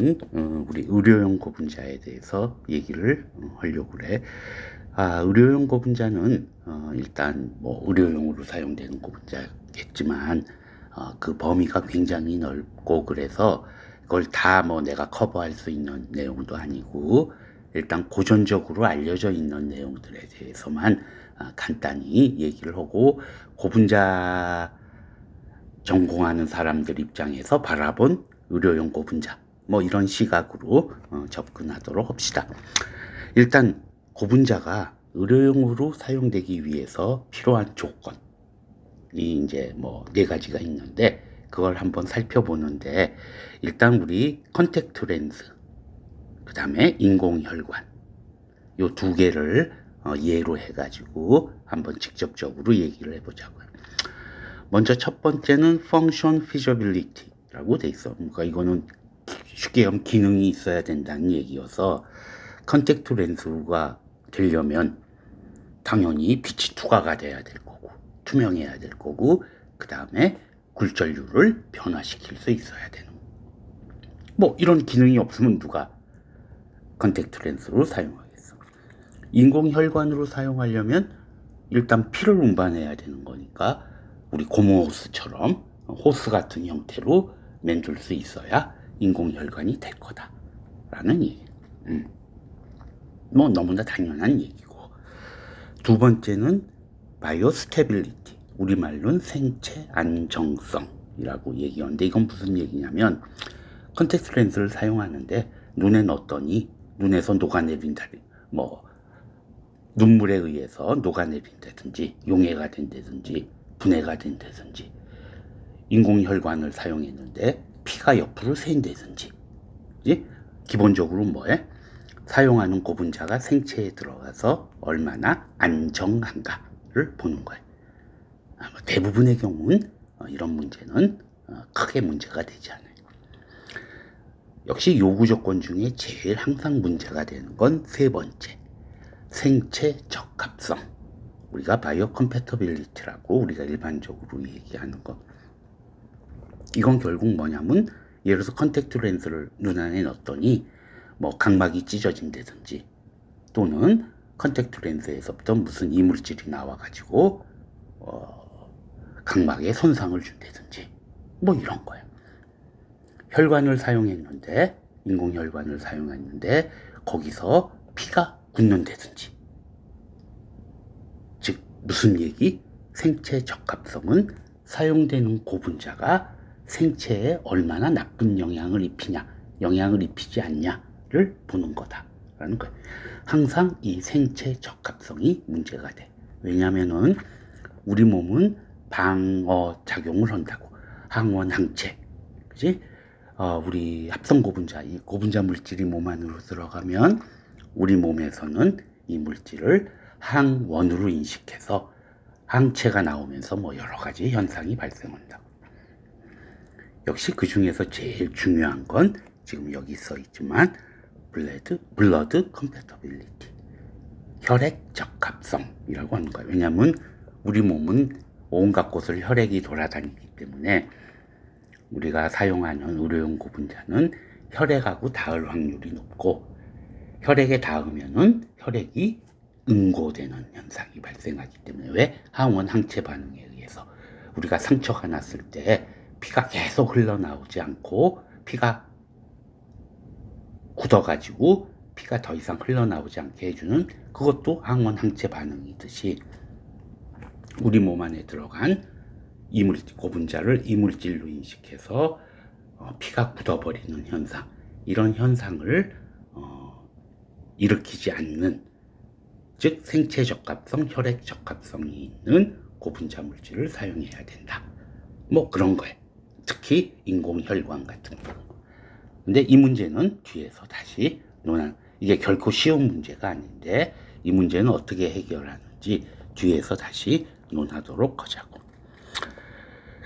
번째는 우리 의료용 고분자에 대해서 얘기를 하려고 그래. 의료용 고분자는 일단 뭐 의료용으로 사용되는 고분자겠지만 그 범위가 굉장히 넓고 그래서 그걸 다 뭐 내가 커버할 수 있는 내용도 아니고 일단 고전적으로 알려져 있는 내용들에 대해서만 간단히 얘기를 하고 고분자 전공하는 사람들 입장에서 바라본 의료용 고분자 뭐 이런 시각으로 접근하도록 합시다. 일단 고분자가 의료용으로 사용되기 위해서 필요한 조건이 이제 뭐 4가지가 있는데 그걸 한번 살펴보는데 일단 우리 컨택트 렌즈 그 다음에 인공혈관 요 2개를 예로 해가지고 한번 직접적으로 얘기를 해보자고요. 먼저 첫 번째는 function feasibility라고 돼 있어. 그러니까 이거는 쉽게 하면 기능이 있어야 된다는 얘기여서 컨택트 렌즈가 되려면 당연히 빛이 투과가 돼야 될 거고 투명해야 될 거고 그 다음에 굴절률을 변화시킬 수 있어야 되는 뭐 이런 기능이 없으면 누가 컨택트 렌즈로 사용하겠어. 인공혈관으로 사용하려면 일단 피를 운반해야 되는 거니까 우리 고무호스처럼 호스 같은 형태로 만들 수 있어야 인공혈관이 될 거다라는 얘기. 뭐 너무나 당연한 얘기고. 두 번째는 바이오스테빌리티, 우리말로는 생체 안정성이라고 얘기하는데 이건 무슨 얘기냐면 컨택트 렌즈를 사용하는데 눈에 넣었더니 눈에서 녹아내린다, 뭐 눈물에 의해서 녹아내린다든지 용해가 된다든지 분해가 된다든지 인공혈관을 사용했는데 피가 옆으로 샌다든지 기본적으로 뭐해? 사용하는 고분자가 생체에 들어가서 얼마나 안정한가를 보는 거예요. 대부분의 경우는 이런 문제는 크게 문제가 되지 않아요. 역시 요구 조건 중에 제일 항상 문제가 되는 건 3번째, 생체 적합성. 우리가 바이오 컴패터빌리티라고 우리가 일반적으로 얘기하는 거. 이건 결국 뭐냐면 예를 들어서 컨택트 렌즈를 눈 안에 넣었더니 뭐 각막이 찢어진다든지 또는 컨택트 렌즈에서부터 무슨 이물질이 나와가지고 각막에 손상을 준다든지 뭐 이런 거예요. 혈관을 사용했는데 인공혈관을 사용했는데 거기서 피가 굳는다든지 즉 무슨 얘기? 생체 적합성은 사용되는 고분자가 생체에 얼마나 나쁜 영향을 입히냐 영향을 입히지 않냐를 보는 거다라는 거예요. 항상 이 생체 적합성이 문제가 돼. 왜냐면은 우리 몸은 방어 작용을 한다고. 항원 항체, 그지? 우리 합성 고분자, 이 고분자 물질이 몸 안으로 들어가면 우리 몸에서는 이 물질을 항원으로 인식해서 항체가 나오면서 뭐 여러 가지 현상이 발생한다. 역시 그 중에서 제일 중요한 건 지금 여기 써 있지만 블러드 컴패터빌리티, 혈액 적합성이라고 하는 거예요. 왜냐하면 우리 몸은 온갖 곳을 혈액이 돌아다니기 때문에 우리가 사용하는 의료용 고분자는 혈액하고 닿을 확률이 높고 혈액에 닿으면은 혈액이 응고되는 현상이 발생하기 때문에 왜? 항원 항체 반응에 의해서 우리가 상처가 났을 때 피가 계속 흘러나오지 않고 피가 굳어가지고 피가 더 이상 흘러나오지 않게 해주는 그것도 항원 항체 반응이듯이 우리 몸 안에 들어간 이물질, 고분자를 이물질로 인식해서 피가 굳어버리는 현상, 이런 현상을 일으키지 않는, 즉 생체 적합성, 혈액 적합성이 있는 고분자 물질을 사용해야 된다. 뭐 그런 거예요. 특히 인공혈관 같은 경우. 근데 이 문제는 뒤에서 다시 이게 결코 쉬운 문제가 아닌데 이 문제는 어떻게 해결하는지 뒤에서 다시 논하도록 하자고.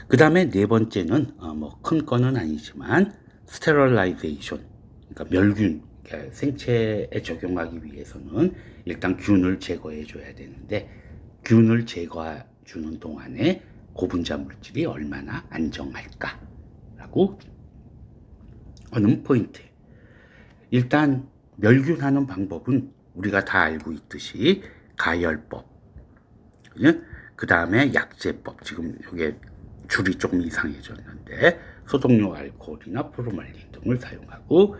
그 다음에 4번째는 뭐 큰 거는 아니지만 스테릴라이제이션, 그러니까 멸균, 그러니까 생체에 적용하기 위해서는 일단 균을 제거해 줘야 되는데 균을 제거해 주는 동안에 고분자 물질이 얼마나 안정할까라고 하는 포인트. 일단 멸균하는 방법은 우리가 다 알고 있듯이 가열법, 그 다음에 약제법, 지금 이게 줄이 조금 이상해졌는데 소독용 알코올이나 포르말린 등을 사용하고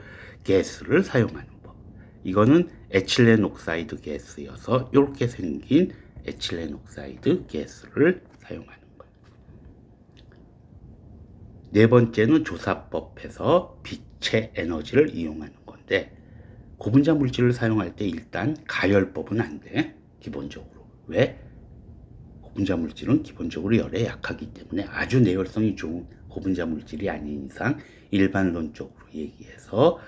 가스를 사용하는 법. 이거는 에틸렌 옥사이드 가스여서 이렇게 생긴 에틸렌 옥사이드 가스를 사용하는 거예요. 네 번째는 조사법에서 빛의 에너지를 이용하는 건데, 고분자 물질을 사용할 때 일단 가열법은 안 돼. 기본적으로. 왜? 고분자 물질은 기본적으로 열에 약하기 때문에 아주 내열성이 좋은 고분자 물질이 아닌 이상 일반론적으로 얘기해서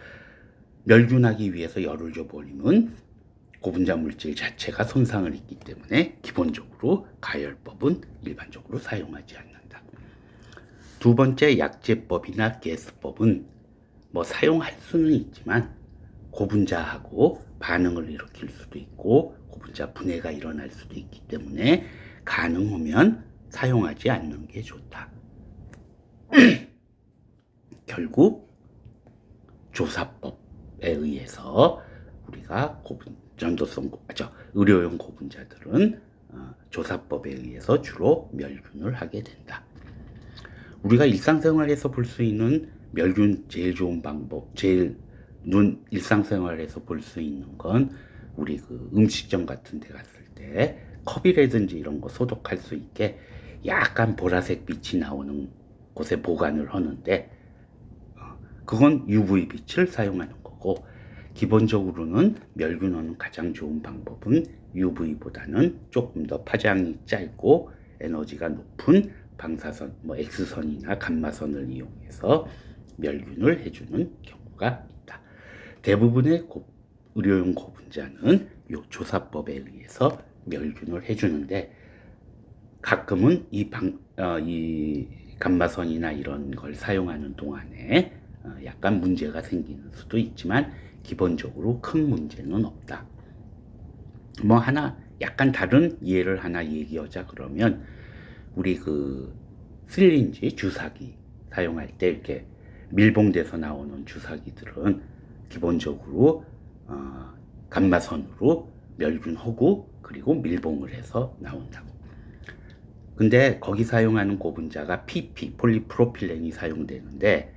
멸균하기 위해서 열을 줘버리면 고분자 물질 자체가 손상을 입기 때문에 기본적으로 가열법은 일반적으로 사용하지 않는다. 두 번째 약제법이나 가스법은 뭐 사용할 수는 있지만 고분자하고 반응을 일으킬 수도 있고 고분자 분해가 일어날 수도 있기 때문에 가능하면 사용하지 않는 게 좋다. 결국 조사법에 의해서 우리가 의료용 고분자들은 조사법에 의해서 주로 멸균을 하게 된다. 우리가 일상생활에서 볼 수 있는 멸균 제일 좋은 방법, 일상생활에서 볼 수 있는 건 우리 그 음식점 같은 데 갔을 때 컵이라든지 이런 거 소독할 수 있게 약간 보라색 빛이 나오는 곳에 보관을 하는데, 그건 UV 빛을 사용하는 거고, 기본적으로는 멸균하는 가장 좋은 방법은 UV보다는 조금 더 파장이 짧고 에너지가 높은 방사선, X선이나 감마선을 이용해서 멸균을 해주는 경우가 있다. 대부분의 의료용 고분자는 이 조사법에 의해서 멸균을 해주는데, 가끔은 이 감마선이나 이런 걸 사용하는 동안에 약간 문제가 생기는 수도 있지만 기본적으로 큰 문제는 없다. 하나 약간 다른 예를 하나 얘기하자 그러면, 우리 그 실린지 주사기 사용할 때 이렇게 밀봉돼서 나오는 주사기들은 기본적으로 감마선으로 멸균하고 그리고 밀봉을 해서 나온다고. 근데 거기 사용하는 고분자가 PP, 폴리프로필렌이 사용되는데,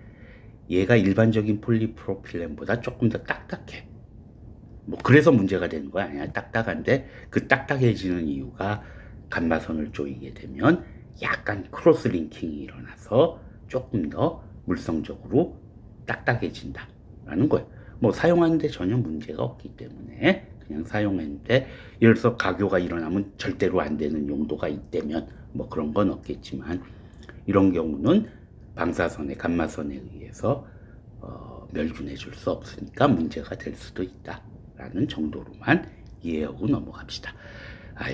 얘가 일반적인 폴리프로필렌보다 조금 더 딱딱해. 그래서 문제가 되는 거 아니야. 딱딱한데 그 딱딱해지는 이유가 감마선을 조이게 되면 약간 크로스 링킹이 일어나서 조금 더 물성적으로 딱딱해진다라는 거예요. 사용하는데 전혀 문제가 없기 때문에 그냥 사용했는데, 예를 들어서 가교가 일어나면 절대로 안 되는 용도가 있다면 그런 건 없겠지만, 이런 경우는 방사선의 감마선에 의해서 멸균해 줄 수 없으니까 문제가 될 수도 있다라는 정도로만 이해하고 넘어갑시다.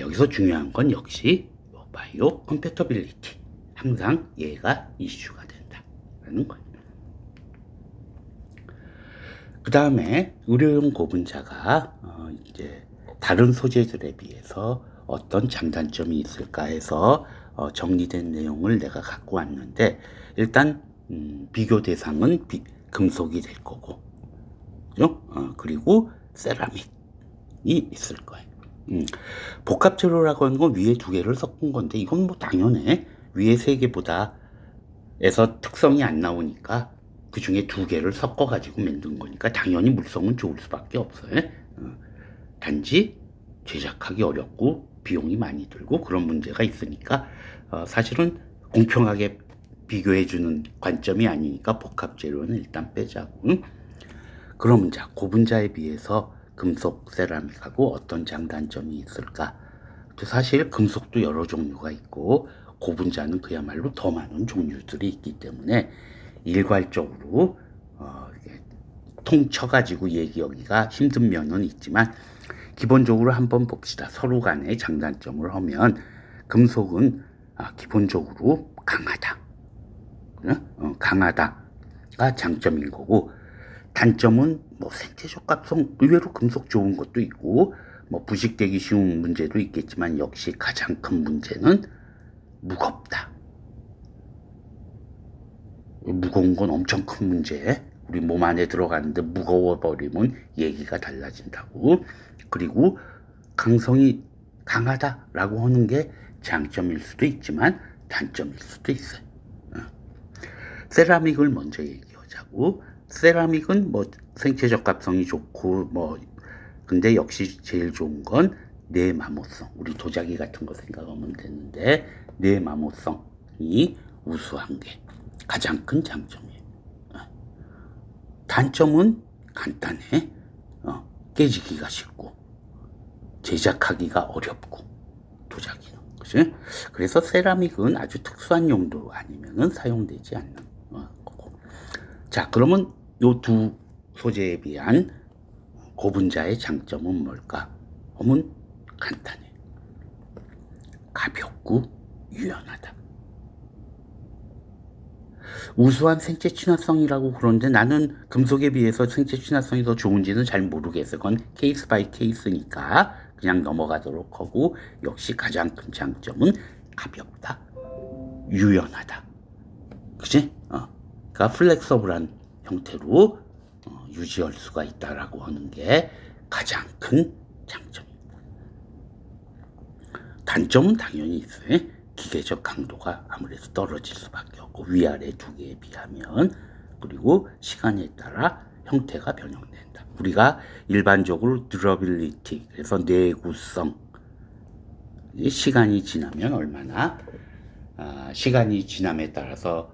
여기서 중요한 건 역시 바이오 컴패터빌리티, 항상 얘가 이슈가 된다라는 거예요. 그 다음에 의료용 고분자가 이제 다른 소재들에 비해서 어떤 장단점이 있을까 해서 정리된 내용을 내가 갖고 왔는데, 일단 비교 대상은 금속이 될 거고, 그리고 세라믹이 있을 거예요. 복합 재료라고 하는 건 위에 두 개를 섞은 건데, 이건 당연해. 위에 세 개보다 에서 특성이 안 나오니까 그 중에 두 개를 섞어 가지고 만든 거니까 당연히 물성은 좋을 수밖에 없어요. 단지 제작하기 어렵고 비용이 많이 들고 그런 문제가 있으니까 사실은 공평하게 비교해주는 관점이 아니니까 복합 재료는 일단 빼자고. 그러면 고분자에 비해서 금속 세라믹하고 어떤 장단점이 있을까? 또 사실 금속도 여러 종류가 있고 고분자는 그야말로 더 많은 종류들이 있기 때문에 일괄적으로 통쳐가지고 얘기하기가 힘든 면은 있지만, 기본적으로 한번 봅시다. 서로 간의 장단점을 하면 금속은 기본적으로 강하다. 강하다가 장점인 거고, 단점은 생체적 값성, 의외로 금속 좋은 것도 있고 부식되기 쉬운 문제도 있겠지만, 역시 가장 큰 문제는 무겁다. 무거운 건 엄청 큰 문제. 우리 몸 안에 들어가는데 무거워버리면 얘기가 달라진다고. 그리고 강성이 강하다라고 하는 게 장점일 수도 있지만 단점일 수도 있어요. 세라믹을 먼저 얘기하자고. 세라믹은 뭐 생체 적합성이 좋고 뭐 근데 역시 제일 좋은 건 내마모성. 우리 도자기 같은 거 생각하면 되는데 내마모성이 우수한 게 가장 큰 장점이에요. 단점은 간단해. 깨지기가 쉽고 제작하기가 어렵고 도자기는. 그치? 그래서 세라믹은 아주 특수한 용도 아니면은 사용되지 않는 거고. 자, 그러면 요 두 소재에 비한 고분자의 장점은 뭘까? 하면 간단해. 가볍고 유연하다. 우수한 생체 친화성이라고 그러는데 나는 금속에 비해서 생체 친화성이 더 좋은지는 잘 모르겠어요. 그건 케이스 바이 케이스니까 그냥 넘어가도록 하고, 역시 가장 큰 장점은 가볍다, 유연하다. 그치? 그러니까 플렉서블한 형태로 유지할 수가 있다라고 하는 게 가장 큰 장점입니다. 단점은 당연히 있어요. 기계적 강도가 아무래도 떨어질 수밖에 없고, 위아래 두 개에 비하면. 그리고 시간에 따라 형태가 변형된다. 우리가 일반적으로 듀러빌리티, 그래서 내구성, 시간이 지나면 얼마나 시간이 지남에 따라서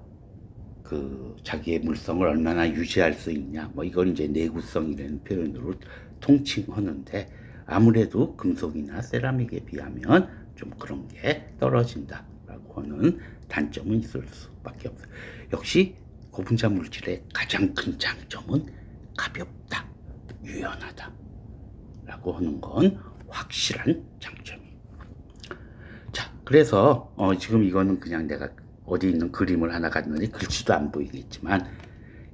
그 자기의 물성을 얼마나 유지할 수 있냐, 뭐 이걸 이제 내구성이라는 표현으로 통칭하는데, 아무래도 금속이나 세라믹에 비하면 좀 그런 게 떨어진다라고 하는 단점은 있을 수밖에 없어요. 역시 고분자 물질의 가장 큰 장점은 가볍다, 유연하다라고 하는 건 확실한 장점이에요. 자, 그래서 지금 이거는 그냥 내가 어디 있는 그림을 하나 갖는데 글씨도 안 보이겠지만,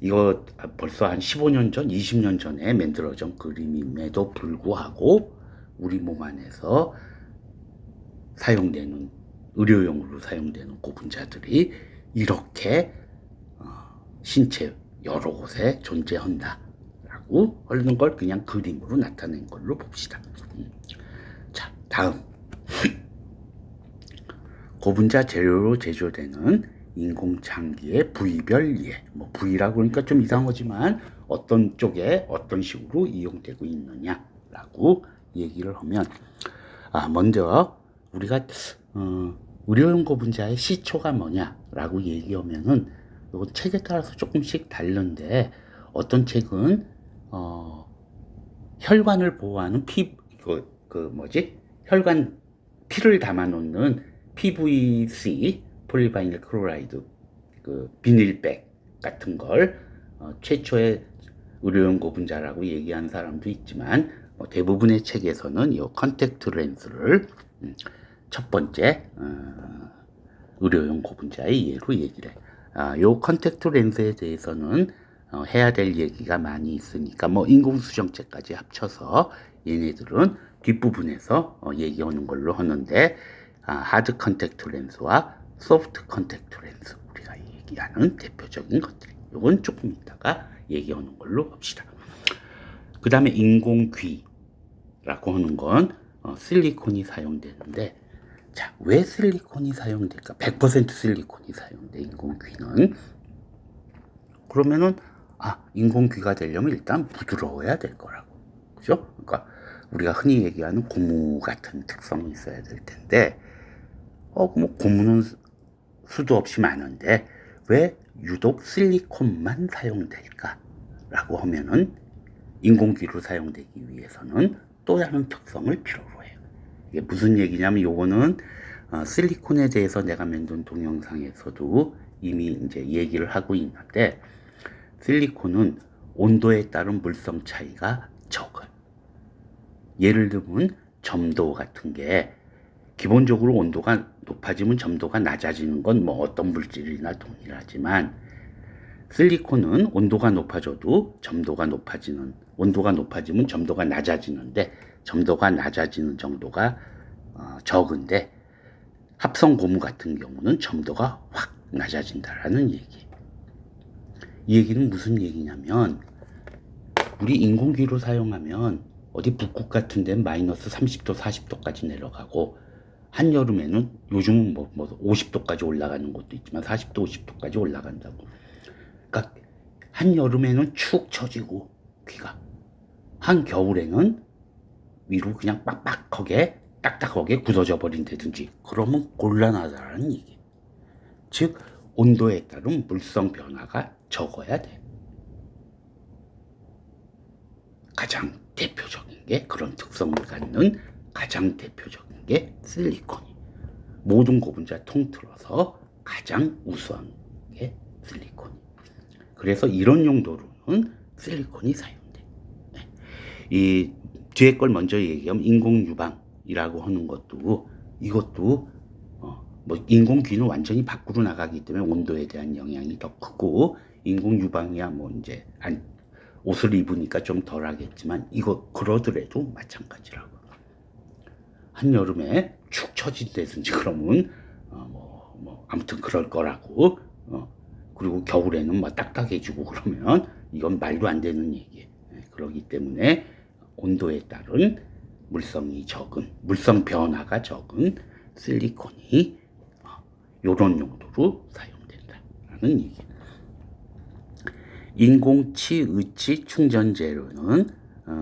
이거 벌써 한 15년 전, 20년 전에 만들어진 그림임에도 불구하고 우리 몸 안에서 사용되는, 의료용으로 사용되는 고분자들이 이렇게 신체 여러 곳에 존재한다라고 하는 걸 그냥 그림으로 나타낸 걸로 봅시다. 자, 다음. 고분자 재료로 제조되는 인공장기의 부위별 이해. 뭐 부위라고 그러니까 좀 이상하지만 어떤 쪽에 어떤 식으로 이용되고 있느냐라고 얘기를 하면, 먼저 우리가 의료용 고분자의 시초가 뭐냐라고 얘기하면은, 이거 책에 따라서 조금씩 다른데, 어떤 책은 혈관을 보호하는 혈관 피를 담아놓는 PVC, 폴리바이닐 클로라이드 그 비닐백 같은 걸 최초의 의료용 고분자라고 얘기한 사람도 있지만, 대부분의 책에서는 이 컨택트 렌즈를 첫 번째 의료용 고분자의 예로 얘기를 해. 이 컨택트 렌즈에 대해서는 해야 될 얘기가 많이 있으니까 뭐 인공수정제까지 합쳐서 얘네들은 뒷부분에서 얘기하는 걸로 하는데, 하드 컨택트 렌즈와 소프트 컨택트 렌즈, 우리가 얘기하는 대표적인 것들, 이건 조금 이따가 얘기하는 걸로 합시다. 그 다음에 인공귀라고 하는 건 실리콘이 사용되는데, 자, 왜 실리콘이 사용될까? 100% 실리콘이 사용돼, 인공귀는. 그러면은 인공귀가 되려면 일단 부드러워야 될 거라고. 그죠? 그러니까 우리가 흔히 얘기하는 고무 같은 특성이 있어야 될 텐데, 뭐 고무는 수도 없이 많은데 왜 유독 실리콘만 사용될까라고 하면은, 인공귀로 사용되기 위해서는 또 다른 특성을 필요로 해요. 이게 무슨 얘기냐면, 요거는 실리콘에 대해서 내가 만든 동영상에서도 이미 이제 얘기를 하고 있는데, 실리콘은 온도에 따른 물성 차이가 적어요. 예를 들면 점도 같은 게, 기본적으로 온도가 높아지면 점도가 낮아지는 건 뭐 어떤 물질이나 동일하지만, 실리콘은 온도가 높아져도 온도가 높아지면 점도가 낮아지는데, 점도가 낮아지는 정도가 적은데, 합성 고무 같은 경우는 점도가 확 낮아진다라는 얘기. 이 얘기는 무슨 얘기냐면 우리 인공기로 사용하면 어디 북극 같은 데는 마이너스 30도 40도까지 내려가고 한여름에는 요즘은 뭐 50도까지 올라가는 곳도 있지만 40도 50도까지 올라간다고. 그러니까 한여름에는 축 처지고 귀가, 한겨울에는 위로 그냥 빡빡하게 딱딱하게 굳어져 버린다든지 그러면 곤란하다는 얘기. 즉 온도에 따른 물성 변화가 적어야 돼. 가장 대표적인 게, 그런 특성을 갖는 가장 대표적인 게 실리콘이. 모든 고분자 통틀어서 가장 우수한 게 실리콘이. 그래서 이런 용도로는 실리콘이 사용돼. 네. 이 뒤에 걸 먼저 얘기하면 인공 유방이라고 하는 것도, 이것도 뭐 인공 귀는 완전히 밖으로 나가기 때문에 온도에 대한 영향이 더 크고, 인공 유방이야 뭐 이제 옷을 입으니까 좀 덜하겠지만 이거 그러더라도 마찬가지라고. 한여름에 축 처진다든지 그러면 아무튼 그럴 거라고. 그리고 겨울에는 뭐 딱딱해지고 그러면 이건 말도 안 되는 얘기예요. 그러기 때문에 온도에 따른 물성이 적은, 물성 변화가 적은 실리콘이 요런 용도로 사용된다라는 얘기. 인공치 의치 충전 재료는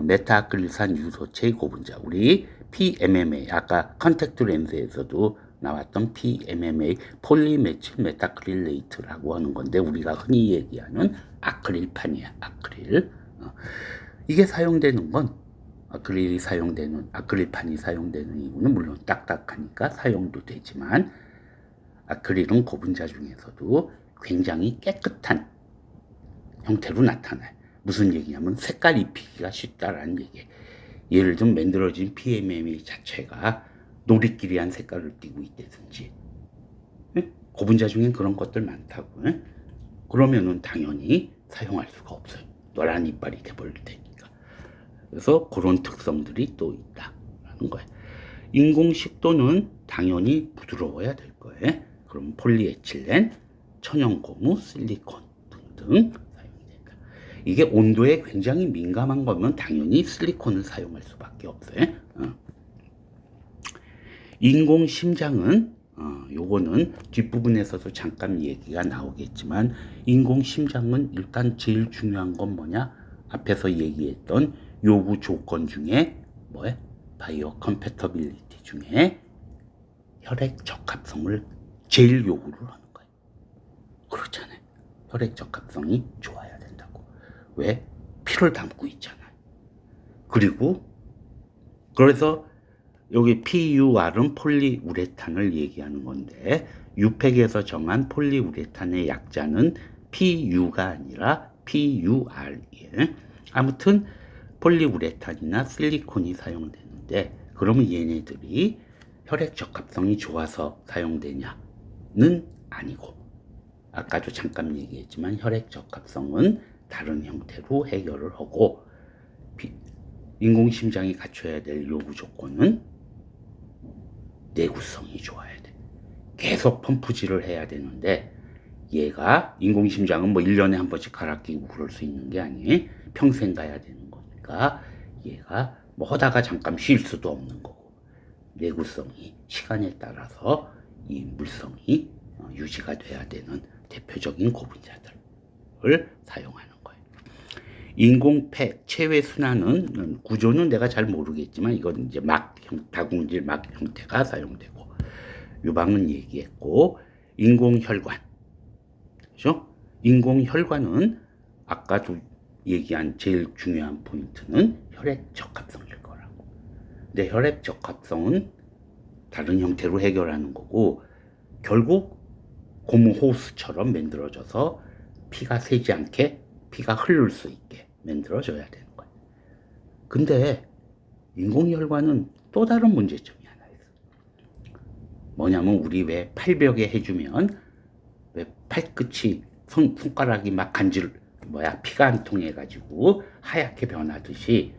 메타아크릴산 유소체의 고분자, 우리 PMMA, 아까 컨택트 렌즈에서도 나왔던 PMMA, 폴리메칠 메타크릴레이트라고 하는 건데 우리가 흔히 얘기하는 아크릴판이야. 아크릴. 이게 사용되는 건, 아크릴판이 사용되는 이유는 물론 딱딱하니까 사용도 되지만, 아크릴은 고분자 중에서도 굉장히 깨끗한 형태로 나타나요. 무슨 얘기냐면 색깔 입히기가 쉽다라는 얘기예요. 예를 들면 만들어진 PMMA 자체가 노리끼리한 색깔을 띠고 있다든지, 고분자 중엔 그런 것들 많다고. 그러면은 당연히 사용할 수가 없어요. 노란 이빨이 돼버릴 테니까. 그래서 그런 특성들이 또 있다라는 거예요. 인공 식도는 당연히 부드러워야 될 거예요. 그럼 폴리에틸렌, 천연고무, 실리콘 등등 사용된다. 이게 온도에 굉장히 민감한 거면 당연히 실리콘을 사용할 수밖에 없어요. 인공 심장은 요거는 뒷부분에서도 잠깐 얘기가 나오겠지만, 인공 심장은 일단 제일 중요한 건 뭐냐? 앞에서 얘기했던 요구 조건 중에 뭐예요? 바이오 컴패터빌리티 중에 혈액 적합성을 제일 요구를 하는 거예요. 그렇잖아요. 혈액 적합성이 좋아야 된다고. 왜? 피를 담고 있잖아요. 그리고 그래서 여기 PUR은 폴리우레탄을 얘기하는 건데, 유팩에서 정한 폴리우레탄의 약자는 PU가 아니라 PUR이에요. 아무튼 폴리우레탄이나 실리콘이 사용되는데, 그러면 얘네들이 혈액 적합성이 좋아서 사용되냐는 아니고, 아까도 잠깐 얘기했지만 혈액 적합성은 다른 형태로 해결을 하고, 인공심장이 갖춰야 될 요구 조건은 내구성이 좋아야 돼. 계속 펌프질을 해야 되는데, 얘가 인공심장은 뭐 1년에 한 번씩 갈아 끼고 그럴 수 있는 게 아니에요. 평생 가야 되는 거니까 얘가 뭐 하다가 잠깐 쉴 수도 없는 거고, 내구성이 시간에 따라서 이 물성이 유지가 돼야 되는 대표적인 고분자들을 사용하는 거예요. 인공폐 체외 순환은 구조는 내가 잘 모르겠지만 이건 이제 다공질 막 형태가 사용되고, 유방은 얘기했고, 인공혈관, 그죠? 인공혈관은 아까도 얘기한 제일 중요한 포인트는 혈액 적합성일 거라고. 근데 혈액 적합성은 다른 형태로 해결하는 거고, 결국 고무 호스처럼 만들어져서 피가 새지 않게, 피가 흐를 수 있게 만들어져야 되는 거예요. 근데 인공혈관은 또 다른 문제점이 하나 있어요. 뭐냐면 우리 왜 팔벽에 해주면 왜 팔끝이 손가락이 막 피가 안 통해 가지고 하얗게 변하듯이,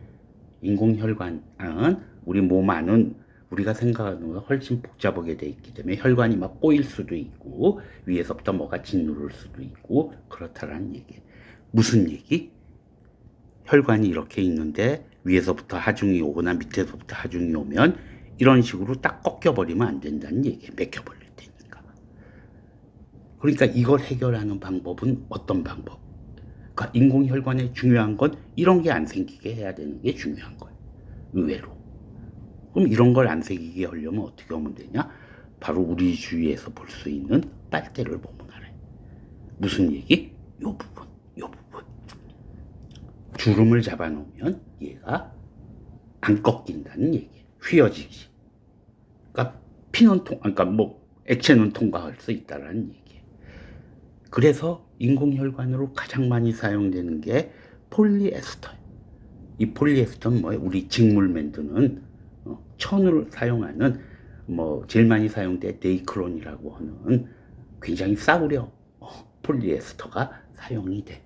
인공혈관은 우리 몸 안은 우리가 생각하는 것보다 훨씬 복잡하게 돼 있기 때문에 혈관이 막 꼬일 수도 있고 위에서부터 뭐가 짓누를 수도 있고 그렇다라는 얘기예요. 무슨 얘기? 혈관이 이렇게 있는데 위에서부터 하중이 오거나 밑에서부터 하중이 오면 이런 식으로 딱 꺾여버리면 안 된다는 얘기예요. 맥혀버릴 테니까. 그러니까 이걸 해결하는 방법은 어떤 방법? 그러니까 인공혈관에 중요한 건 이런 게 안 생기게 해야 되는 게 중요한 거예요. 의외로. 그럼 이런 걸 안 생기게 하려면 어떻게 하면 되냐? 바로 우리 주위에서 볼 수 있는 빨대를 보면 알아요. 무슨 얘기? 요 부분. 주름을 잡아놓으면 얘가 안 꺾인다는 얘기예요. 휘어지지. 그러니까 그러니까 액체는 통과할 수 있다라는 얘기예요. 그래서 인공혈관으로 가장 많이 사용되는 게 폴리에스터예요. 이 폴리에스터는 뭐예요? 우리 직물 만드는 천을 사용하는 제일 많이 사용된 데이크론이라고 하는 굉장히 싸구려 폴리에스터가 사용이 돼.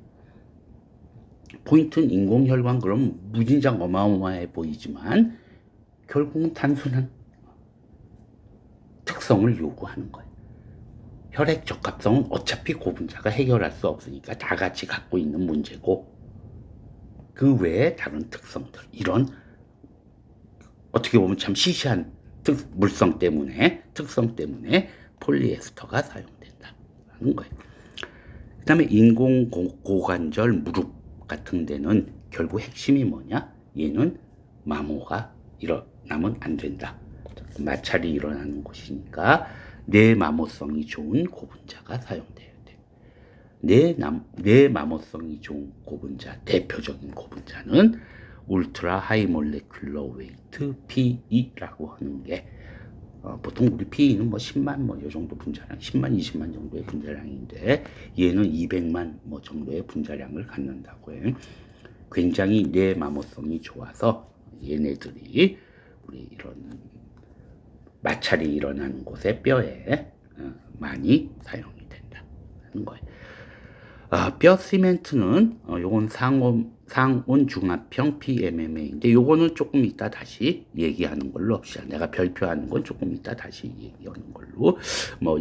포인트는 인공혈관 그럼 무진장 어마어마해 보이지만 결국은 단순한 특성을 요구하는 거예요. 혈액 적합성은 어차피 고분자가 해결할 수 없으니까 다 같이 갖고 있는 문제고 그 외에 다른 특성들 이런 어떻게 보면 참 시시한 특성 때문에 폴리에스터가 사용된다는 거예요. 그 다음에 인공 고관절 무릎 같은 데는 결국 핵심이 뭐냐? 얘는 마모가 일어나면 안 된다. 마찰이 일어나는 곳이니까 내마모성이 좋은 고분자가 사용돼야 돼. 내마모성이 좋은 고분자, 대표적인 고분자는 울트라 하이 몰레큘러 웨이트 PE라고 하는 게 보통 우리 PE는 10만 요 정도 분자량, 10만, 20만 정도의 분자량인데 얘는 200만 정도의 분자량을 갖는다고 해요. 굉장히 내마모성이 좋아서 얘네들이 우리 이런 마찰이 일어나는 곳에 뼈에 많이 사용이 된다는 거예요. 뼈 시멘트는 요건 상온 중합형 PMMA인데 요거는 조금 이따 다시 얘기하는 걸로 합시다. 내가 별표하는 건 조금 이따 다시 얘기하는 걸로.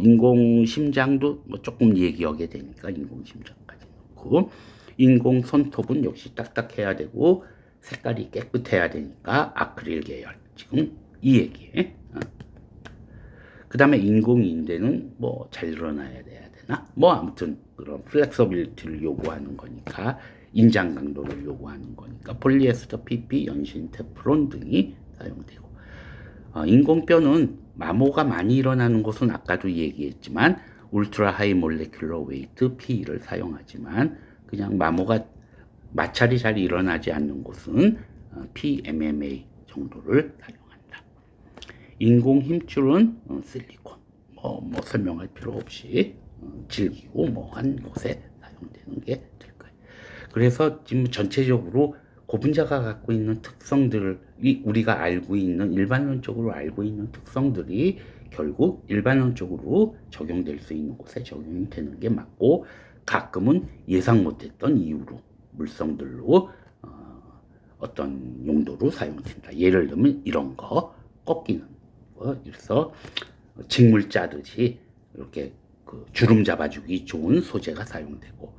인공 심장도 조금 얘기하게 되니까 인공 심장까지 넣고, 인공 손톱은 역시 딱딱해야 되고 색깔이 깨끗해야 되니까 아크릴 계열. 지금 이 얘기에. 그 다음에 인공 인대는 잘 일어나야 돼야 되나? 아무튼 그런 플렉서빌리티를 요구하는 거니까, 인장 강도를 요구하는 거니까 폴리에스터, PP, 연신, 테프론 등이 사용되고, 인공뼈는 마모가 많이 일어나는 곳은 아까도 얘기했지만 울트라 하이 몰레큘러 웨이트 PE를 사용하지만 그냥 마찰이 잘 일어나지 않는 곳은 PMMA 정도를 사용한다. 인공 힘줄은 실리콘, 설명할 필요 없이 질기고 한 곳에 사용되는 게 될 거예요. 그래서 지금 전체적으로 고분자가 갖고 있는 특성들이 우리가 일반론적으로 알고 있는 특성들이 결국 일반론적으로 적용될 수 있는 곳에 적용이 되는 게 맞고, 가끔은 예상 못했던 이유로 물성들로 어떤 용도로 사용된다. 예를 들면 이런 거 꺾이는 거, 그래서 직물 짜듯이 이렇게 주름 잡아주기 좋은 소재가 사용되고,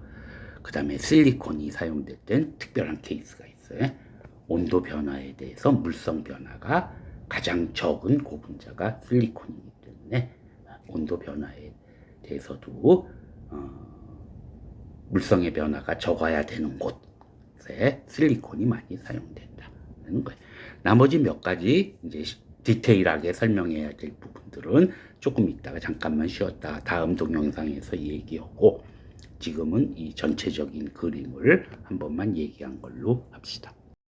그 다음에 실리콘이 사용될 땐 특별한 케이스가 있어요. 온도 변화에 대해서 물성 변화가 가장 적은 고분자가 실리콘이기 때문에 온도 변화에 대해서도 물성의 변화가 적어야 되는 곳에 실리콘이 많이 사용된다는 거예요. 나머지 몇 가지 이제 디테일하게 설명해야 될 부분들은 조금 있다가 잠깐만 쉬었다가 다음 동영상에서 얘기하고, 지금은 이 전체적인 그림을 한 번만 얘기한 걸로 합시다.